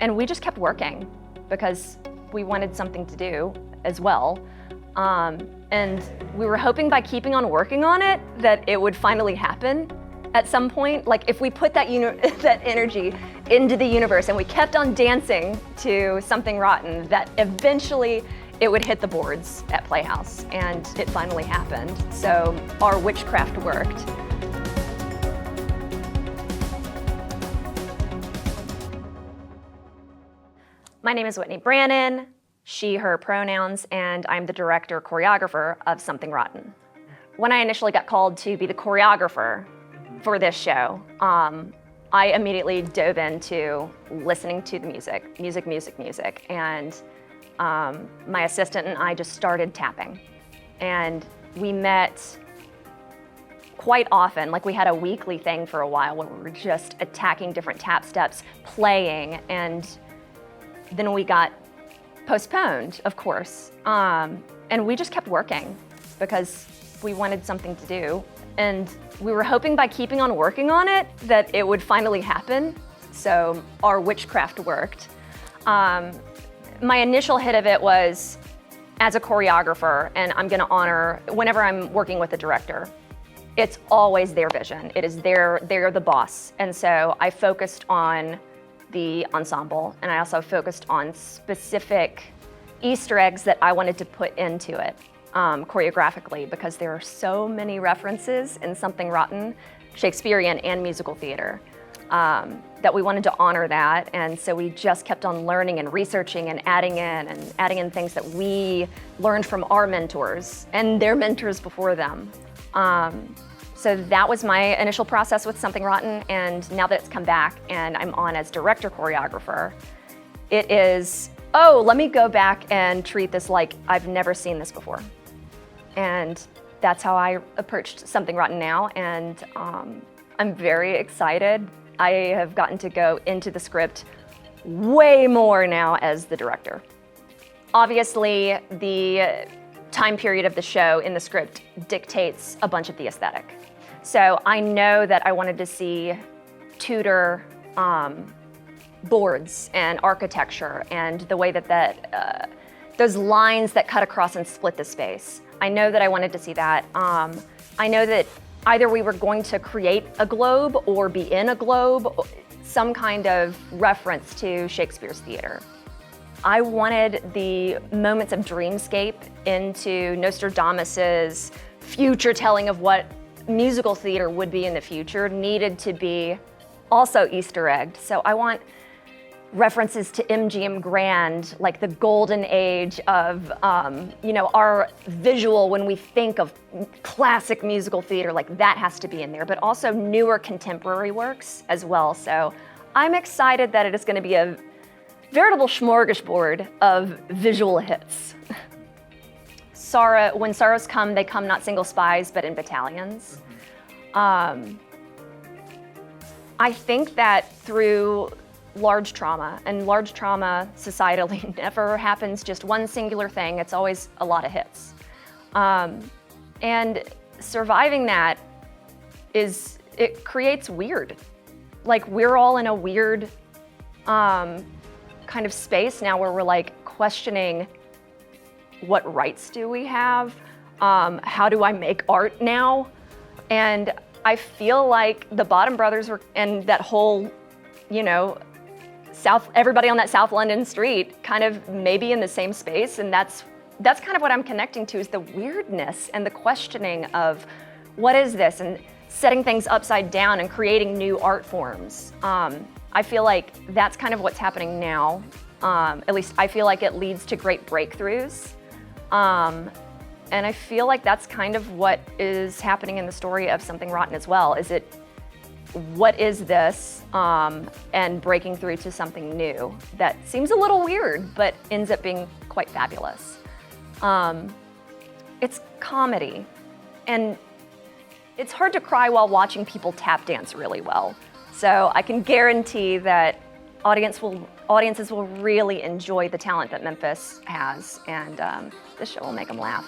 And we just kept working because we wanted something to do as well. And we were hoping by keeping on working on it that it would finally happen at some point. Like if we put that that energy into the universe and we kept on dancing to Something Rotten, that eventually it would hit the boards at Playhouse, and it finally happened. So our witchcraft worked. My name is Whitney Branan, she, her pronouns, and I'm the director, choreographer of Something Rotten. When I initially got called to be the choreographer for this show, I immediately dove into listening to the music, and my assistant and I just started tapping. And we met quite often, like we had a weekly thing for a while where we were just attacking different tap steps, playing, and then we got postponed, of course. And we just kept working because we wanted something to do. And we were hoping by keeping on working on it that it would finally happen. So our witchcraft worked. My initial hit of it was as a choreographer, and I'm gonna honor, whenever I'm working with a director, it's always their vision. It is they're the boss. And so I focused on the ensemble, and I also focused on specific Easter eggs that I wanted to put into it choreographically, because there are so many references in Something Rotten, Shakespearean and musical theater, that we wanted to honor that. And so we just kept on learning and researching and adding in things that we learned from our mentors and their mentors before them. So that was my initial process with Something Rotten, and now that it's come back and I'm on as director choreographer, it is, oh, let me go back and treat this like I've never seen this before. And that's how I approached Something Rotten now, and I'm very excited. I have gotten to go into the script way more now as the director. Obviously, the time period of the show in the script dictates a bunch of the aesthetic. So I know that I wanted to see Tudor boards and architecture and the way that those lines that cut across and split the space. I know that I wanted to see that. I know that either we were going to create a globe or be in a globe, some kind of reference to Shakespeare's theater. I wanted the moments of dreamscape into Nostradamus's future telling of what musical theater would be in the future needed to be also Easter egged. So I want references to MGM Grand, like the golden age of our visual when we think of classic musical theater, like that has to be in there, but also newer contemporary works as well. So I'm excited that it is going to be a veritable smorgasbord of visual hits. When sorrows come, they come not single spies, but in battalions. I think that through large trauma, and large trauma societally never happens just one singular thing, it's always a lot of hits. And surviving that it creates weird. Like we're all in a weird kind of space now where we're like questioning, what rights do we have? How do I make art now? And I feel like the Bottom Brothers and that whole, everybody on that South London street kind of maybe in the same space, and that's kind of what I'm connecting to, is the weirdness and the questioning of what is this, and setting things upside down and creating new art forms. I feel like that's kind of what's happening now. At least I feel like it leads to great breakthroughs. And I feel like that's kind of what is happening in the story of Something Rotten as well. What is this? And breaking through to something new that seems a little weird, but ends up being quite fabulous. It's comedy, and it's hard to cry while watching people tap dance really well. So I can guarantee that audiences will really enjoy the talent that Memphis has, and this show will make them laugh.